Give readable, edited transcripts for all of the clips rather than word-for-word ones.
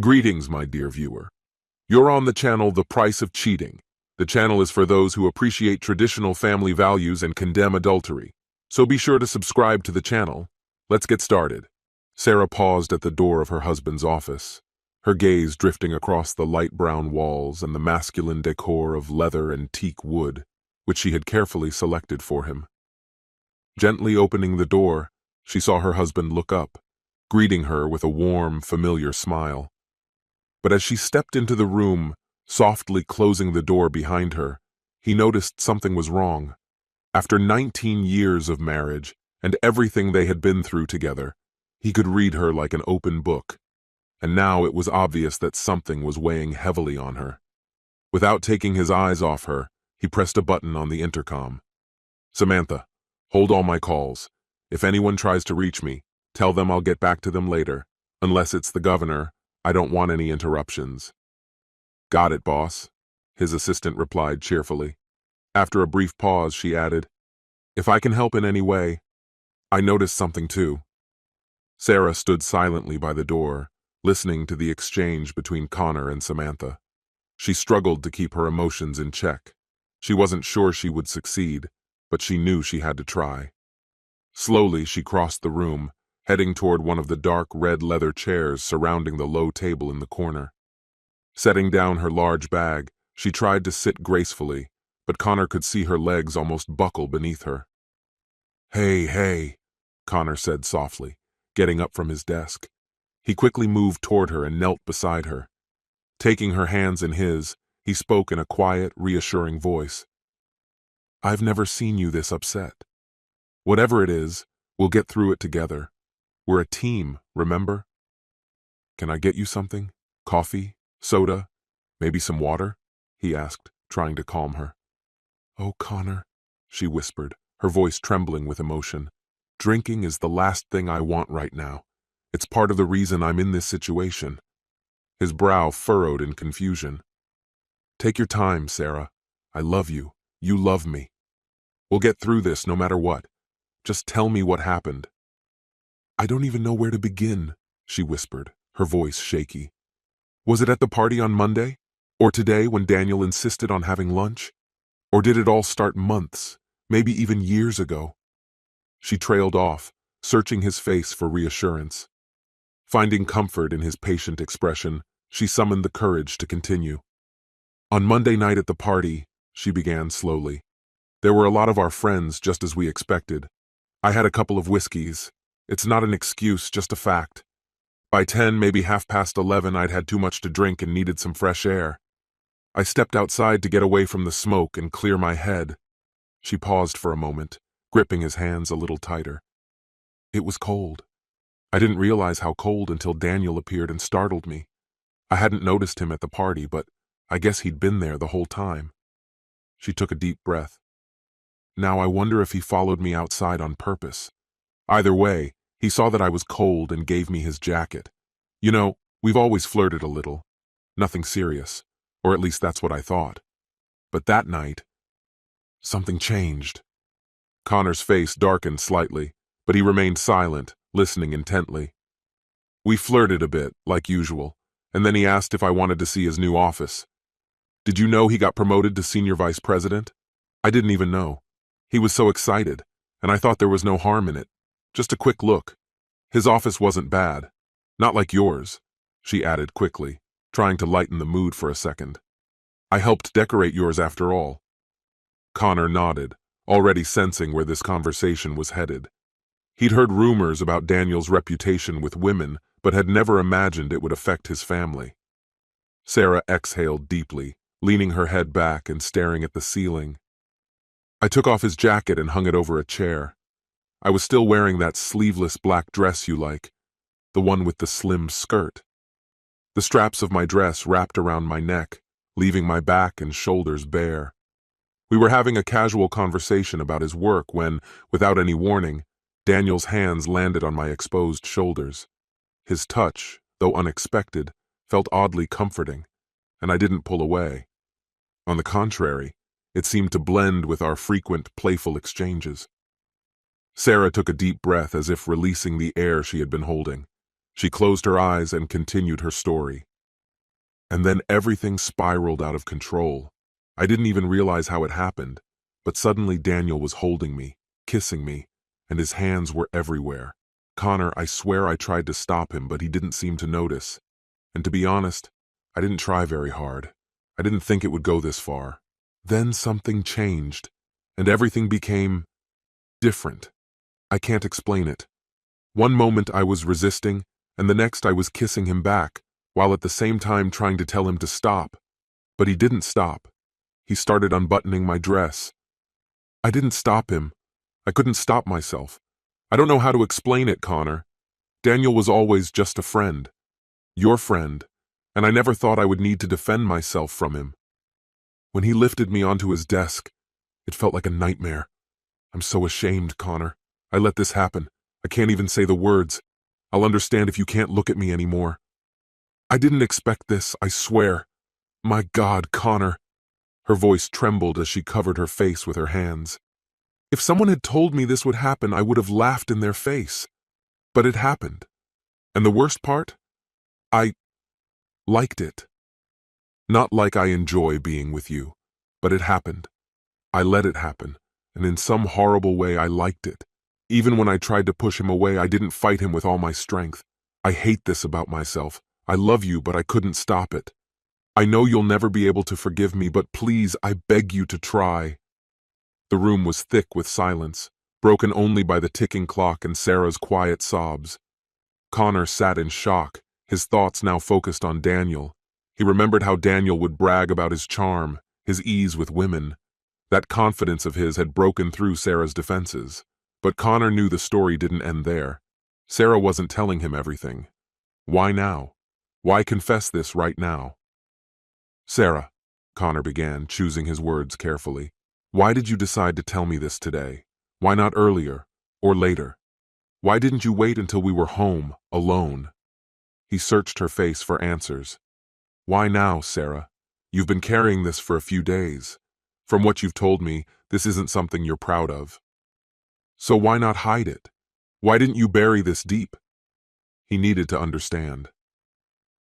Greetings, my dear viewer. You're on the channel The Price of Cheating. The channel is for those who appreciate traditional family values and condemn adultery. So be sure to subscribe to the channel. Let's get started. Sarah paused at the door of her husband's office, her gaze drifting across the light brown walls and the masculine decor of leather and teak wood, which she had carefully selected for him. Gently opening the door, she saw her husband look up, greeting her with a warm, familiar smile. But as she stepped into the room, softly closing the door behind her, he noticed something was wrong. After 19 years of marriage and everything they had been through together, he could read her like an open book, and now it was obvious that something was weighing heavily on her. Without taking his eyes off her, he pressed a button on the intercom. "Samantha, hold all my calls. If anyone tries to reach me, tell them I'll get back to them later. Unless it's the governor, I don't want any interruptions." "Got it, boss," his assistant replied cheerfully. After a brief pause, she added, "If I can help in any way, I noticed something too." Sarah stood silently by the door, listening to the exchange between Connor and Samantha. She struggled to keep her emotions in check. She wasn't sure she would succeed, but she knew she had to try. Slowly, she crossed the room, heading toward one of the dark red leather chairs surrounding the low table in the corner. Setting down her large bag, she tried to sit gracefully, but Connor could see her legs almost buckle beneath her. Hey, Connor said softly, getting up from his desk. He quickly moved toward her and knelt beside her. Taking her hands in his, he spoke in a quiet, reassuring voice. "I've never seen you this upset. Whatever it is, we'll get through it together. We're a team, remember? Can I get you something? Coffee? Soda? Maybe some water?" he asked, trying to calm her. "Oh, Connor," she whispered, her voice trembling with emotion. "Drinking is the last thing I want right now. It's part of the reason I'm in this situation." His brow furrowed in confusion. "Take your time, Sarah. I love you. You love me. We'll get through this no matter what. Just tell me what happened." "I don't even know where to begin," she whispered, her voice shaky. "Was it at the party on Monday? Or today when Daniel insisted on having lunch? Or did it all start months, maybe even years ago?" She trailed off, searching his face for reassurance. Finding comfort in his patient expression, she summoned the courage to continue. "On Monday night at the party," she began slowly, "there were a lot of our friends, just as we expected. I had a couple of whiskeys. It's not an excuse, just a fact. By 10, maybe 11:30, I'd had too much to drink and needed some fresh air. I stepped outside to get away from the smoke and clear my head." She paused for a moment, gripping his hands a little tighter. "It was cold. I didn't realize how cold until Daniel appeared and startled me. I hadn't noticed him at the party, but I guess he'd been there the whole time." She took a deep breath. "Now I wonder if he followed me outside on purpose. Either way, he saw that I was cold and gave me his jacket. You know, we've always flirted a little. Nothing serious, or at least that's what I thought. But that night, something changed." Connor's face darkened slightly, but he remained silent, listening intently. "We flirted a bit, like usual, and then he asked if I wanted to see his new office. Did you know he got promoted to senior vice president? I didn't even know. He was so excited, and I thought there was no harm in it. Just a quick look. His office wasn't bad. Not like yours," she added quickly, trying to lighten the mood for a second. "I helped decorate yours after all." Connor nodded, already sensing where this conversation was headed. He'd heard rumors about Daniel's reputation with women, but had never imagined it would affect his family. Sarah exhaled deeply, leaning her head back and staring at the ceiling. "I took off his jacket and hung it over a chair. I was still wearing that sleeveless black dress you like, the one with the slim skirt. The straps of my dress wrapped around my neck, leaving my back and shoulders bare. We were having a casual conversation about his work when, without any warning, Daniel's hands landed on my exposed shoulders. His touch, though unexpected, felt oddly comforting, and I didn't pull away. On the contrary, it seemed to blend with our frequent, playful exchanges." Sarah took a deep breath as if releasing the air she had been holding. She closed her eyes and continued her story. And then everything spiraled out of control. I didn't even realize how it happened, but suddenly Daniel was holding me, kissing me, and his hands were everywhere. Connor, I swear I tried to stop him, but he didn't seem to notice. And to be honest, I didn't try very hard. I didn't think it would go this far. Then something changed, and everything became different. I can't explain it. One moment I was resisting, and the next I was kissing him back, while at the same time trying to tell him to stop. But he didn't stop. He started unbuttoning my dress. I didn't stop him. I couldn't stop myself. I don't know how to explain it, Connor. Daniel was always just a friend. Your friend. And I never thought I would need to defend myself from him. When he lifted me onto his desk, it felt like a nightmare. I'm so ashamed, Connor. I let this happen. I can't even say the words. I'll understand if you can't look at me anymore. I didn't expect this, I swear. My God, Connor. Her voice trembled as she covered her face with her hands. If someone had told me this would happen, I would have laughed in their face. But it happened. And the worst part? I liked it. Not like I enjoy being with you, but it happened. I let it happen, and in some horrible way I liked it. Even when I tried to push him away, I didn't fight him with all my strength. I hate this about myself. I love you, but I couldn't stop it. I know you'll never be able to forgive me, but please, I beg you to try. The room was thick with silence, broken only by the ticking clock and Sarah's quiet sobs. Connor sat in shock, his thoughts now focused on Daniel. He remembered how Daniel would brag about his charm, his ease with women. That confidence of his had broken through Sarah's defenses. But Connor knew the story didn't end there. Sarah wasn't telling him everything. Why now? Why confess this right now? Sarah, Connor began, choosing his words carefully. Why did you decide to tell me this today? Why not earlier, or later? Why didn't you wait until we were home, alone? He searched her face for answers. Why now, Sarah? You've been carrying this for a few days. From what you've told me, this isn't something you're proud of. So why not hide it? Why didn't you bury this deep? He needed to understand.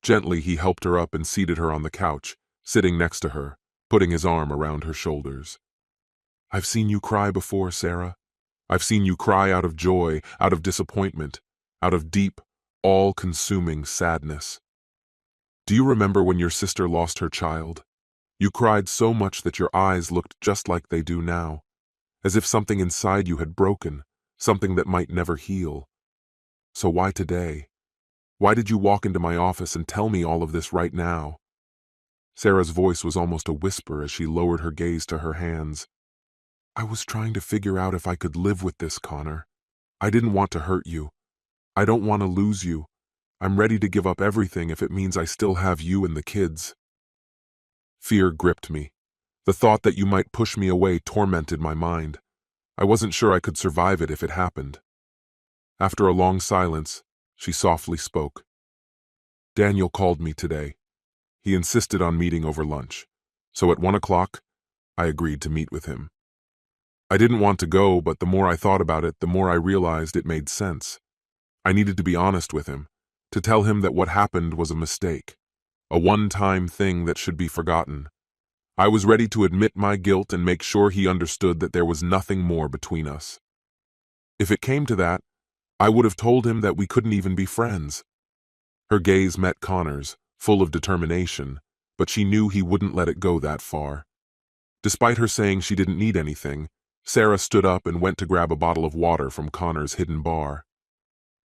Gently, he helped her up and seated her on the couch, sitting next to her, putting his arm around her shoulders. I've seen you cry before, Sarah. I've seen you cry out of joy, out of disappointment, out of deep, all-consuming sadness. Do you remember when your sister lost her child? You cried so much that your eyes looked just like they do now, as if something inside you had broken, something that might never heal. So why today? Why did you walk into my office and tell me all of this right now? Sarah's voice was almost a whisper as she lowered her gaze to her hands. I was trying to figure out if I could live with this, Connor. I didn't want to hurt you. I don't want to lose you. I'm ready to give up everything if it means I still have you and the kids. Fear gripped me. The thought that you might push me away tormented my mind. I wasn't sure I could survive it if it happened. After a long silence, she softly spoke. Daniel called me today. He insisted on meeting over lunch. So at 1 o'clock, I agreed to meet with him. I didn't want to go, but the more I thought about it, the more I realized it made sense. I needed to be honest with him, to tell him that what happened was a mistake, a one-time thing that should be forgotten. I was ready to admit my guilt and make sure he understood that there was nothing more between us. If it came to that, I would have told him that we couldn't even be friends. Her gaze met Connor's, full of determination, but she knew he wouldn't let it go that far. Despite her saying she didn't need anything, Sarah stood up and went to grab a bottle of water from Connor's hidden bar.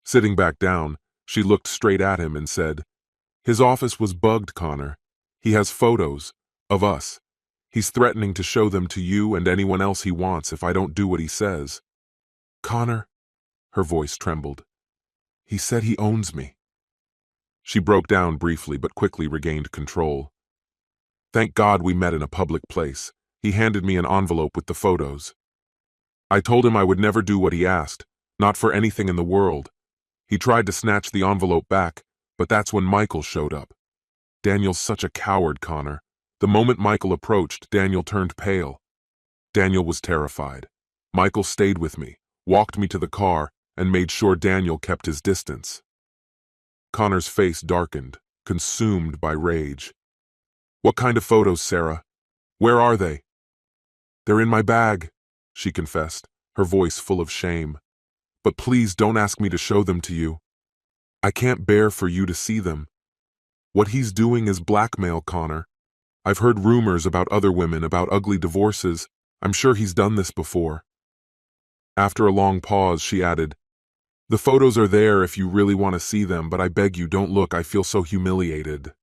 Sitting back down, she looked straight at him and said, His office was bugged, Connor. He has photos of us. He's threatening to show them to you and anyone else he wants if I don't do what he says. Connor, her voice trembled. He said he owns me. She broke down briefly but quickly regained control. Thank God we met in a public place. He handed me an envelope with the photos. I told him I would never do what he asked, not for anything in the world. He tried to snatch the envelope back, but that's when Michael showed up. Daniel's such a coward, Connor. The moment Michael approached, Daniel turned pale. Daniel was terrified. Michael stayed with me, walked me to the car, and made sure Daniel kept his distance. Connor's face darkened, consumed by rage. What kind of photos, Sarah? Where are they? They're in my bag, she confessed, her voice full of shame. But please don't ask me to show them to you. I can't bear for you to see them. What he's doing is blackmail, Connor. I've heard rumors about other women, about ugly divorces. I'm sure he's done this before. After a long pause, she added, The photos are there if you really want to see them, but I beg you, don't look. I feel so humiliated.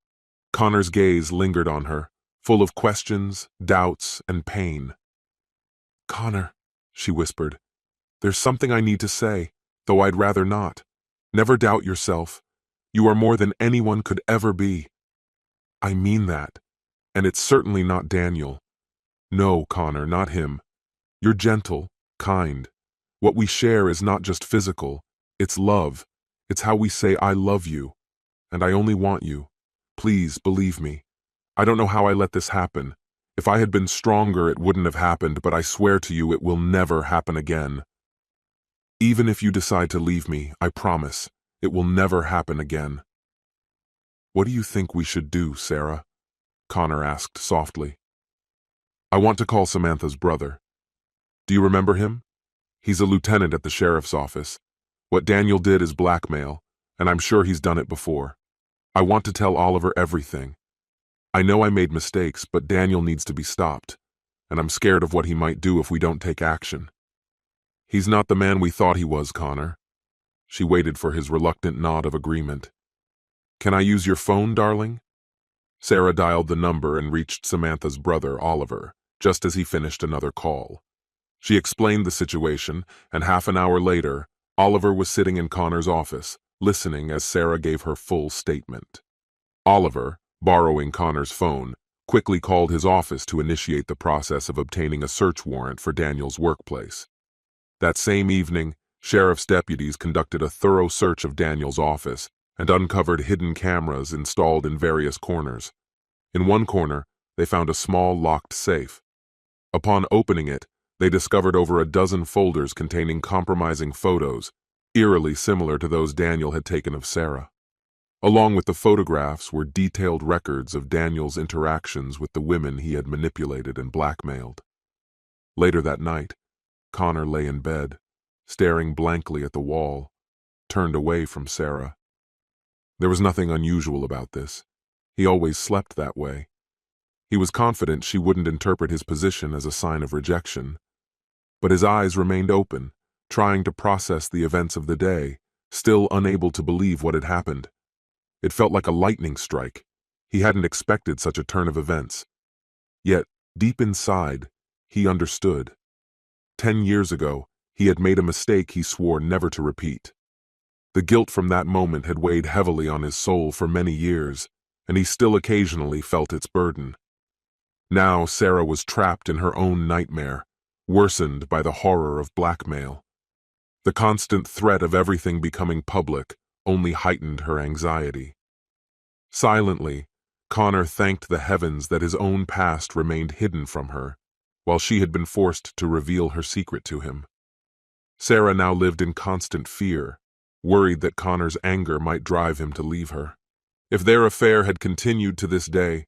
Connor's gaze lingered on her, full of questions, doubts, and pain. Connor, she whispered, there's something I need to say, though I'd rather not. Never doubt yourself. You are more than anyone could ever be. I mean that, and it's certainly not Daniel. No, Connor, not him. You're gentle, kind. What we share is not just physical, it's love. It's how we say I love you, and I only want you. Please, believe me. I don't know how I let this happen. If I had been stronger, it wouldn't have happened, but I swear to you it will never happen again. Even if you decide to leave me, I promise, it will never happen again. What do you think we should do, Sarah? Connor asked softly. I want to call Samantha's brother. Do you remember him? He's a lieutenant at the sheriff's office. What Daniel did is blackmail, and I'm sure he's done it before. I want to tell Oliver everything. I know I made mistakes, but Daniel needs to be stopped, and I'm scared of what he might do if we don't take action. He's not the man we thought he was, Connor. She waited for his reluctant nod of agreement. Can I use your phone, darling? Sarah dialed the number and reached Samantha's brother, Oliver, just as he finished another call. She explained the situation, and half an hour later, Oliver was sitting in Connor's office, listening as Sarah gave her full statement. Oliver, borrowing Connor's phone, quickly called his office to initiate the process of obtaining a search warrant for Daniel's workplace. That same evening, sheriff's deputies conducted a thorough search of Daniel's office and uncovered hidden cameras installed in various corners. In one corner, they found a small locked safe. Upon opening it, they discovered over a dozen folders containing compromising photos, eerily similar to those Daniel had taken of Sarah. Along with the photographs were detailed records of Daniel's interactions with the women he had manipulated and blackmailed. Later that night, Connor lay in bed, staring blankly at the wall, turned away from Sarah. There was nothing unusual about this. He always slept that way. He was confident she wouldn't interpret his position as a sign of rejection. But his eyes remained open, trying to process the events of the day, still unable to believe what had happened. It felt like a lightning strike. He hadn't expected such a turn of events. Yet, deep inside, he understood. 10 years ago, he had made a mistake he swore never to repeat. The guilt from that moment had weighed heavily on his soul for many years, and he still occasionally felt its burden. Now Sarah was trapped in her own nightmare, worsened by the horror of blackmail. The constant threat of everything becoming public only heightened her anxiety. Silently, Connor thanked the heavens that his own past remained hidden from her, while she had been forced to reveal her secret to him. Sarah now lived in constant fear, worried that Connor's anger might drive him to leave her. If their affair had continued to this day,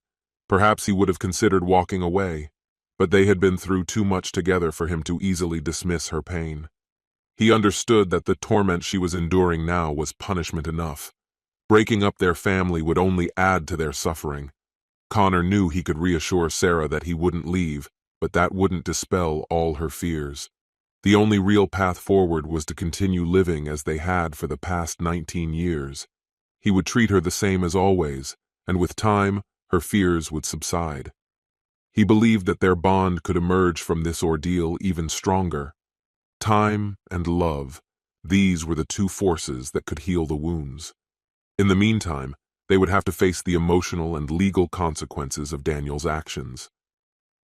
perhaps he would have considered walking away, but they had been through too much together for him to easily dismiss her pain. He understood that the torment she was enduring now was punishment enough. Breaking up their family would only add to their suffering. Connor knew he could reassure Sarah that he wouldn't leave, but that wouldn't dispel all her fears. The only real path forward was to continue living as they had for the past 19 years. He would treat her the same as always, and with time, her fears would subside. He believed that their bond could emerge from this ordeal even stronger. Time and love, these were the two forces that could heal the wounds. In the meantime, they would have to face the emotional and legal consequences of Daniel's actions.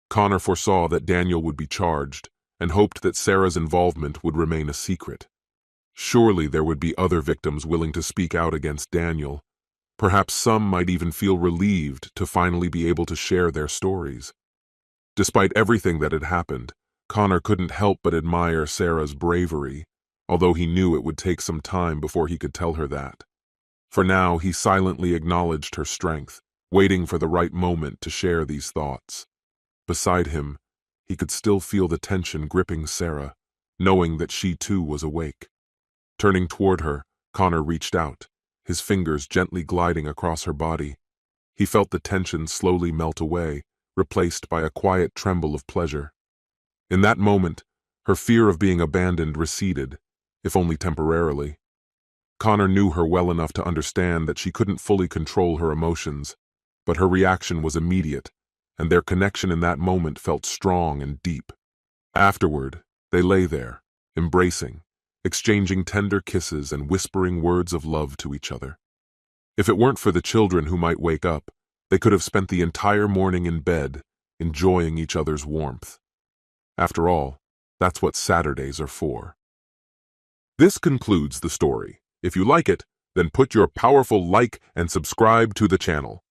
Connor foresaw that Daniel would be charged and hoped that Sarah's involvement would remain a secret. Surely there would be other victims willing to speak out against Daniel. Perhaps some might even feel relieved to finally be able to share their stories. Despite everything that had happened, Connor couldn't help but admire Sarah's bravery, although he knew it would take some time before he could tell her that. For now, he silently acknowledged her strength, waiting for the right moment to share these thoughts. Beside him, he could still feel the tension gripping Sarah, knowing that she too was awake. Turning toward her, Connor reached out, his fingers gently gliding across her body. He felt the tension slowly melt away, replaced by a quiet tremble of pleasure. In that moment, her fear of being abandoned receded, if only temporarily. Connor knew her well enough to understand that she couldn't fully control her emotions, but her reaction was immediate, and their connection in that moment felt strong and deep. Afterward, they lay there, embracing, exchanging tender kisses and whispering words of love to each other. If it weren't for the children who might wake up, they could have spent the entire morning in bed, enjoying each other's warmth. After all, that's what Saturdays are for. This concludes the story. If you like it, then put your powerful like and subscribe to the channel.